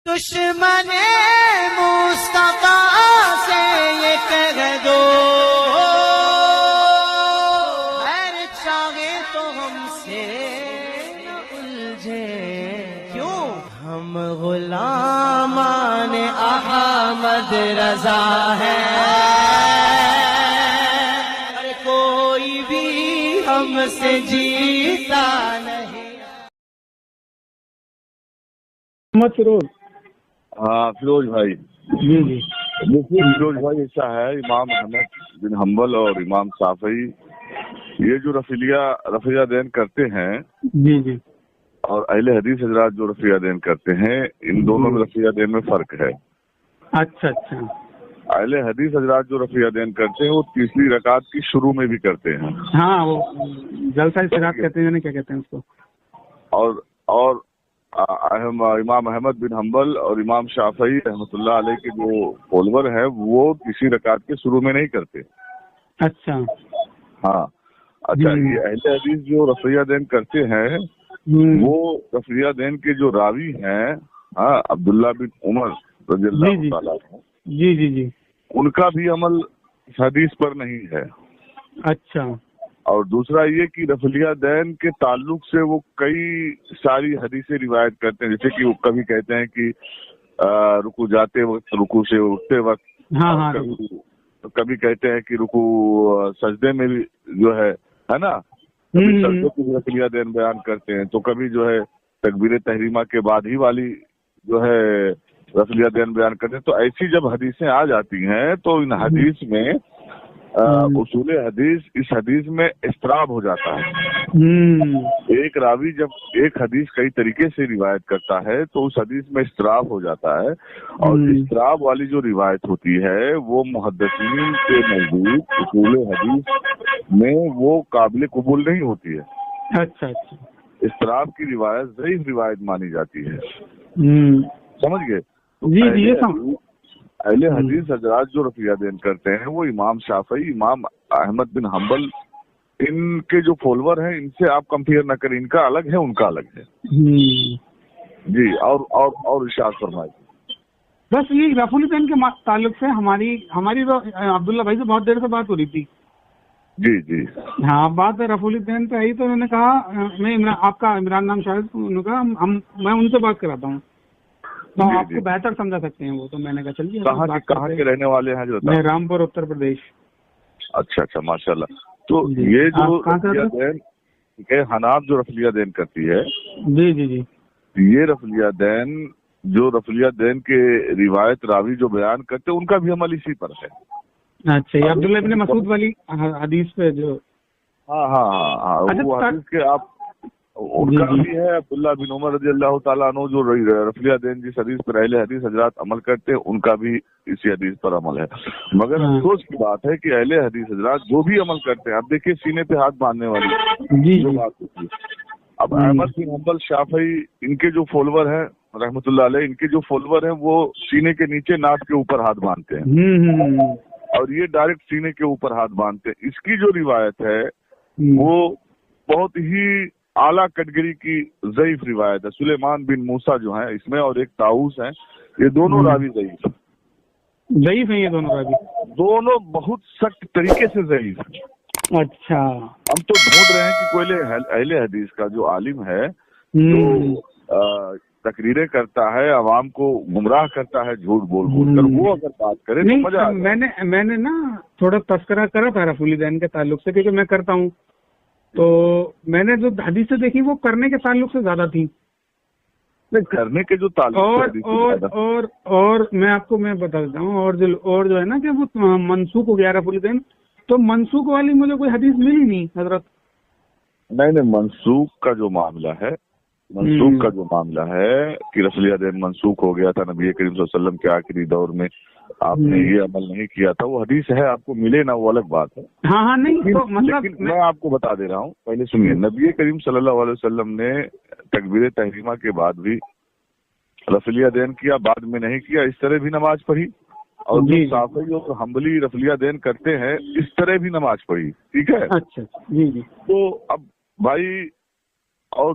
دشمن مصطفیٰ سے یہ کہہ دو خیر چاہے تو ہم سے نہ الجھے، کیوں ہم غلامان احمد رضا ہیں، اور کوئی بھی ہم سے جیتا نہیں۔ محمد فیروز۔ ہاں فیروز بھائی، جی جی دیکھیے فیروز بھائی ایسا ہے، امام احمد بن حنبل اور امام شافعی یہ جو رفیہ دین کرتے ہیں، جی جی اور اہل حدیث حضرات جو رفیہ دین کرتے ہیں، ان دونوں میں رفیہ دین میں فرق ہے۔ اچھا اچھا۔ اہل حدیث حضرات جو رفیہ دین کرتے ہیں وہ تیسری رکعت کی شروع میں بھی کرتے ہیں، ہاں وہ جلسہ استراحت کہتے ہیں، کیا کہتے ہیں اس کو۔ اور امام احمد بن حنبل اور امام شافعی رحمۃ اللہ علیہ کے جو فالوور ہیں وہ کسی رکعت کے شروع میں نہیں کرتے۔ اچھا ہاں اچھا، یہ اہل حدیث جو رفیہ دین کرتے ہیں وہ رفیہ دین کے جو راوی ہیں، ہاں عبداللہ بن عمر رضی اللہ تعالیٰ عنہ، جی جی جی، ان کا بھی عمل اس حدیث پر نہیں ہے۔ اچھا، اور دوسرا یہ کہ رفیہ دین کے تعلق سے وہ کئی ساری حدیثیں روایت کرتے ہیں، جیسے کہ وہ کبھی کہتے ہیں کہ رکوع جاتے وقت، رکوع سے اٹھتے وقت، ہاں ہاں، کبھی کہتے ہیں کہ رکوع سجدے میں بھی جو ہے نا، کبھی سجدے کی رفیہ دین بیان کرتے ہیں، تو کبھی جو ہے تکبیر تحریمہ کے بعد ہی والی جو ہے رفیہ دین بیان کرتے ہیں۔ تو ایسی جب حدیثیں آ جاتی ہیں تو ان حدیث میں اصول حدیث اس حدیث میں اضطراب ہو جاتا ہے۔ ایک راوی جب ایک حدیث کئی طریقے سے روایت کرتا ہے تو اس حدیث میں اضطراب ہو جاتا ہے، اور اضطراب والی جو روایت ہوتی ہے وہ محدثین کے نزدیک اصول حدیث میں وہ قابل قبول نہیں ہوتی ہے۔ اچھا اچھا، اضطراب کی روایت ضعیف روایت مانی جاتی ہے، سمجھ گئے؟ جی اہل حدیث حضرات جو رفیہ دین کرتے ہیں وہ امام شافعی، امام احمد بن حنبل، ان کے جو فالوور ہیں ان سے آپ کمپیئر نہ کریں، ان کا الگ ہے ان کا الگ ہے۔ جی اور ارشاد فرمائیے۔ بس یہ رفع الدین کے تعلق سے ہماری تو عبداللہ بھائی سے بہت دیر سے بات ہو رہی تھی۔ جی جی ہاں، بات رفع الدین پہ آئی تو انہوں نے کہا میں آپ کا عمران نام شاہد، انہوں نے کہا میں ان سے بات کراتا ہوں تو آپ کو بہتر سمجھا سکتے ہیں وہ، تو میں نے کہا چلیے۔ کہاں کے رہنے والے ہیں؟ میں رامپور اتر پردیش۔ اچھا اچھا، ماشاء اللہ۔ تو یہ جو رفیہ دین حناب جو رفیہ دین کرتی ہے، جی جی جی، یہ رفیہ دین جو رفیہ دین کے روایت راوی جو بیان کرتے ہیں ان کا بھی عمل اسی پر ہے۔ اچھا، یہ عبداللہ ابن مسعود والی حدیث پہ جو، ہاں ہاں ہاں، وہ حدیث کے آپ ان کا بھی ہے۔ عبداللہ بن عمر رضی اللہ تعالیٰ عنہ جو رفیہ دین جس حدیث پر اہل حدیث حضرات عمل کرتے ہیں ان کا بھی اسی حدیث پر عمل ہے، مگر افسوس کی بات ہے کہ اہل حدیث حضرات جو بھی عمل کرتے ہیں، اب دیکھیے سینے پہ ہاتھ باندھنے والی جو بات ہوتی ہے، اب احمد بن حنبل شافعی ان کے جو فالوور ہیں رحمۃ اللہ علیہ، ان کے جو فالوور ہیں وہ سینے کے نیچے ناک کے اوپر ہاتھ باندھتے ہیں، اور یہ ڈائریکٹ سینے کے اوپر ہاتھ باندھتے ہیں۔ اس کی جو روایت ہے وہ بہت ہی اعلیٰ کیٹیگری کی ضعیف روایت ہے۔ سلیمان بن موسیٰ جو ہیں اس میں، اور ایک طاؤس ہیں، یہ دونوں راوی ضعیف ہیں، یہ دونوں راوی دونوں بہت سخت طریقے سے ضعیف ہیں۔ اچھا، ہم تو ڈھونڈ رہے ہیں کہ کوئی اہل حدیث کا جو عالم ہے جو تقریریں کرتا ہے، عوام کو گمراہ کرتا ہے جھوٹ بول کر، وہ اگر بات کرے تو مزہ آتا ہے۔ میں نے نا تھوڑا تذکرہ کرا تھا رفع الدین کے تعلق سے، کیونکہ میں کرتا ہوں، تو میں نے جو حدیثیں دیکھی وہ کرنے کے تعلق سے زیادہ تھی، کرنے کے جو تعلق اور میں آپ کو میں بتا دیتا ہوں، اور جو ہے نا کہ وہ منسوخ ہو گیا رفع الدین، تو منسوخ والی مجھے کوئی حدیث ملی نہیں حضرت۔ نہیں، منسوخ کا جو معاملہ ہے کہ رفیہ دین منسوخ ہو گیا تھا نبی کریم صلی اللہ علیہ وسلم کے آخری دور میں، آپ نے یہ عمل نہیں کیا تھا، وہ حدیث ہے، آپ کو ملے نہ وہ الگ بات ہے۔ ہاں نہیں، تو مطلب میں آپ کو بتا دے رہا ہوں، پہلے سنیے، نبی کریم صلی اللہ علیہ وسلم نے تکبیر تحریمہ کے بعد بھی رفیہ دین کیا، بعد میں نہیں کیا، اس طرح بھی نماز پڑھی، اور جو شافعی اور حنبلی رفیہ دین کرتے ہیں اس طرح بھی نماز پڑھی، ٹھیک ہے؟ اچھا جی جی۔ تو اب بھائی، اور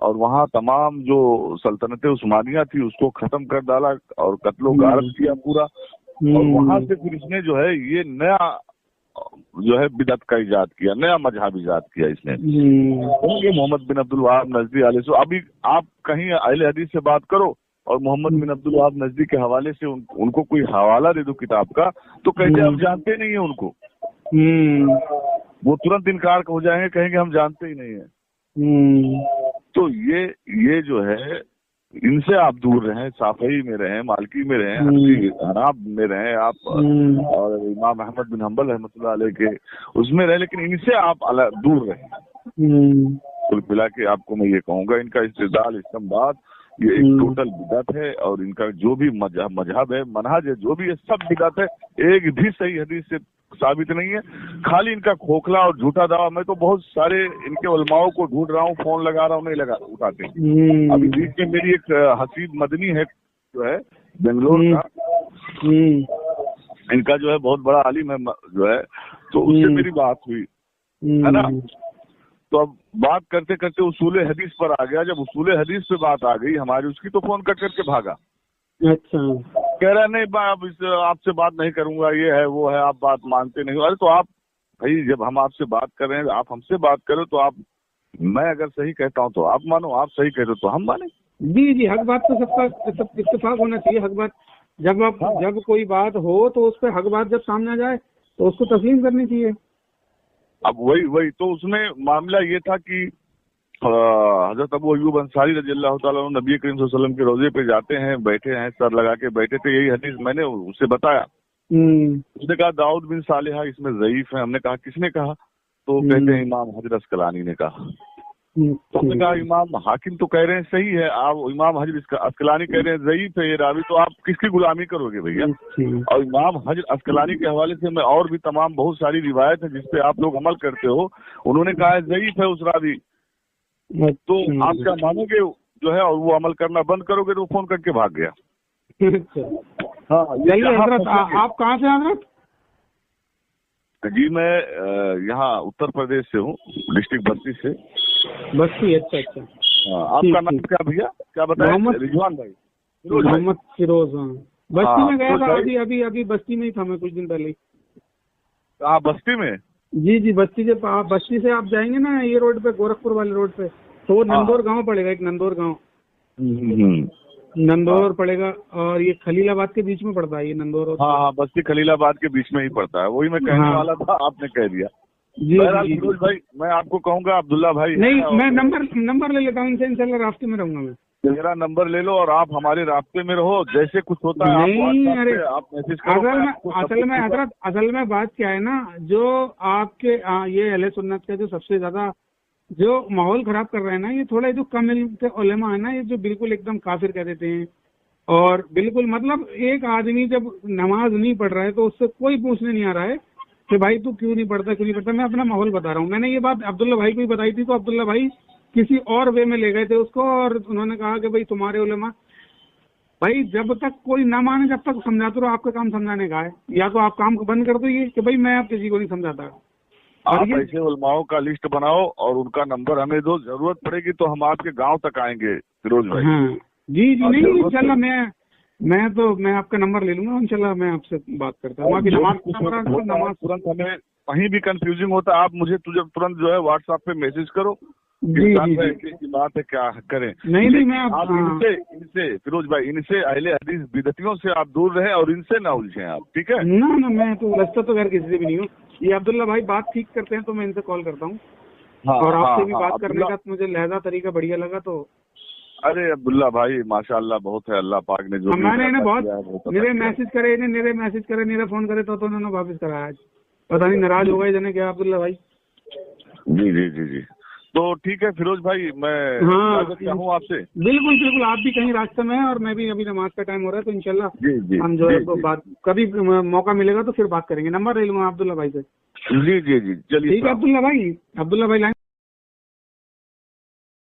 اور وہاں تمام جو سلطنت عثمانیہ تھی اس کو ختم کر ڈالا اور قتل و غارت کیا پورا. اور وہاں سے پھر اس نے جو ہے یہ نیا جو ہے بدعت کا ایجاد کیا, نیا مذہب ایجاد کیا اس نے. یہ محمد بن عبد الوہاب نجدی علیہ السلام. ابھی آپ کہیں اہل حدیث سے بات کرو اور محمد بن عبد الوہاب نجدی کے حوالے سے ان کو کوئی حوالہ دے دو کتاب کا تو کہتے ہیں ہم جانتے نہیں ہیں ان کو. وہ ترنت انکار ہو جائیں گے, کہیں گے ہم جانتے ہی نہیں ہیں. تو یہ جو ہے ان سے آپ دور رہیں, شافعی میں رہیں, مالکی میں رہیں, حناب میں رہیں آپ, اور امام احمد بن حنبل رحمۃ اللہ علیہ کے اس میں رہیں, لیکن ان سے آپ دور رہیں. کل ملا کے آپ کو میں یہ کہوں گا ان کا استدلال استنباط یہ ایک ٹوٹل بدعت ہے, اور ان کا جو بھی مذہب ہے, منہج ہے, جو بھی ہے سب بدعت ہے. ایک بھی صحیح حدیث سے ثابت نہیں ہے, خالی ان کا کھوکھلا اور جھوٹا دعویٰ. میں تو بہت سارے ان کے علماؤں کو ڈھونڈ رہا ہوں, فون لگا رہا ہوں, نہیں اٹھاتے. ابھی بیچ میں میری ایک حسیب مدنی ہے جو ہے بنگلور کا, ان کا جو ہے بہت بڑا عالم ہے جو ہے, تو اس سے میری بات ہوئی ہے نا. تو اب بات کرتے کرتے اصول حدیث پر آ گیا. جب اصول حدیث پہ بات آ گئی ہماری, اس کی تو فون کر کے بھاگا. اچھا, کہہ رہا نہیں اب آپ سے بات نہیں کروں گا, یہ ہے وہ ہے, آپ بات مانتے نہیں. ارے تو آپ بھائی جب ہم آپ سے بات کر رہے ہیں, آپ ہم سے بات کرو تو آپ, میں اگر صحیح کہتا ہوں تو آپ مانو, آپ صحیح کہتے ہو تو ہم مانیں. جی حق بات تو سب کا اتفاق ہونا چاہیے. حق بات جب کوئی بات ہو تو اس پہ حق بات جب سامنے آ جائے تو اس کو تسلیم کرنی چاہیے. اب وہی تو اس میں معاملہ یہ تھا کہ حضرت ابو ایوب انصاری رضی اللہ تعالیٰ عنہ نبی کریم صلی اللہ علیہ وسلم کے روضے پہ جاتے ہیں, بیٹھے ہیں, سر لگا کے بیٹھے تھے. یہی حدیث میں نے اسے بتایا. اس نے کہا داؤد بن صالحہ اس میں ضعیف ہے. ہم نے کہا کس نے کہا؟ تو کہتے ہیں امام حجر عسقلانی نے کہا. تو ہم نے کہا امام حاکم تو کہہ رہے ہیں صحیح ہے, آپ امام حجر عسقلانی کہہ رہے ہیں ضعیف ہے یہ راوی, تو آپ کس کی غلامی کرو گے بھیا؟ اور امام حجر عسقلانی کے حوالے سے میں اور بھی تمام بہت ساری روایت ہیں جس پہ آپ لوگ عمل کرتے ہو, انہوں نے کہا ہے ضعیف ہے اس راوی. تو آپ کیا مانو گے جو ہے, اور وہ عمل کرنا بند کرو گے تو وہ فون کر کے بھاگ گیا. ہاں حضرت, آپ کہاں سے حضرت؟ جی میں یہاں اتر پردیش سے ہوں, ڈسٹرکٹ بستی سے. بستی, اچھا. آپ کا نام کیا بھیا, کیا بتائیں؟ رضوان بھائی. محمد فیروز. ہاں بستی میں گیا تھا, ابھی بستی میں ہی تھا میں کچھ دن پہلے. کہاں بستی میں؟ جی بستی سے آپ جائیں گے نا یہ روڈ پہ, گورکھپور والے روڈ پہ, تو وہ نندور گاؤں پڑے گا, ایک نندور گاؤں. نندور پڑے گا, اور یہ خلیل آباد کے بیچ میں پڑتا ہے یہ نندور. ہاں بستی خلیل آباد کے بیچ میں ہی پڑتا ہے, وہی میں کہنے والا تھا, آپ نے کہہ دیا. جی فیروز بھائی, میں آپ کو کہوں گا عبداللہ بھائی نہیں, میں نمبر لے لیتا ہوں ان سے, انشاءاللہ رابطے میں رہوں گا میں. میرا نمبر لے لو اور آپ ہمارے رابطے میں رہو, جیسے کچھ ہوتا ہے آپ میسج کرو. اصل میں بات کیا ہے نا, جو آپ کے یہ اہل سنت کا جو سب سے زیادہ جو ماحول خراب کر رہے ہیں نا, یہ تھوڑا جو کم علم کے علماء ہیں نا, یہ جو بالکل ایک دم کافر کہہ دیتے ہیں. اور بالکل مطلب ایک آدمی جب نماز نہیں پڑھ رہا ہے تو اس سے کوئی پوچھنے نہیں آ رہا ہے کہ بھائی تو کیوں نہیں پڑھتا. میں اپنا ماحول بتا رہا ہوں. میں نے یہ بات عبداللہ بھائی کو ہی بتائی تھی, تو عبداللہ بھائی کسی اور وے میں لے گئے تھے اس کو, اور انہوں نے کہا کہ بھائی تمہارے علماء بھائی جب تک کوئی نہ مانے جب تک سمجھاتے رہو. آپ کا کام سمجھانے کا ہے, یا تو آپ کام کو بند کر دو یہ کہ بھائی میں اب کسی کو نہیں سمجھاتا. آپ ایسے علماءوں کا لسٹ بناؤ اور ان کا نمبر ہمیں دو, ضرورت پڑے گی تو ہم آپ کے گاؤں تک آئیں گے فیروز بھائی. ہاں جی نہیں, انشاءاللہ میں آپ کا نمبر لے لوں گا, انشاءاللہ میں آپ سے بات کرتا ہوں. نماز ترنت ہمیں کہیں بھی کنفیوزنگ ہوتا ہے, آپ مجھے ترنت جو ہے واٹس ایپ پہ میسج کرو. کی بات ہے کیا کریں. نہیں میں آپ ان سے فیروز بھائی, ان سے اہل حدیث بدعتیوں سے آپ دور رہیں اور ان سے نہ الجھیں آپ, ٹھیک ہے؟ نہ میں تو رستہ تو غیر کسی سے بھی نہیں ہوں. یہ عبداللہ بھائی بات ٹھیک کرتے ہیں تو میں ان سے کال کرتا ہوں, اور آپ سے بھی بات کرنے کا مجھے لہذا طریقہ بڑھیا لگا. تو ارے عبداللہ بھائی ماشاء اللہ بہت ہے, اللہ پاک نے جو میں نے بہت میرے میسج کرے میرے فون کرے تو انہوں نے واپس کرایا. آج پتہ نہیں ناراض ہو گئے جانے کیا عبداللہ بھائی. جی تو ٹھیک ہے فیروز بھائی, میں ہوں آپ سے. بالکل آپ بھی کہیں راستے میں ہیں اور میں بھی ابھی نماز کا ٹائم ہو رہا ہے, تو انشاءاللہ ہم جو ہے بات کبھی موقع ملے گا تو پھر بات کریں گے. نمبر لے لوں گا عبداللہ بھائی سے. جی چلیے ٹھیک ہے عبداللہ بھائی.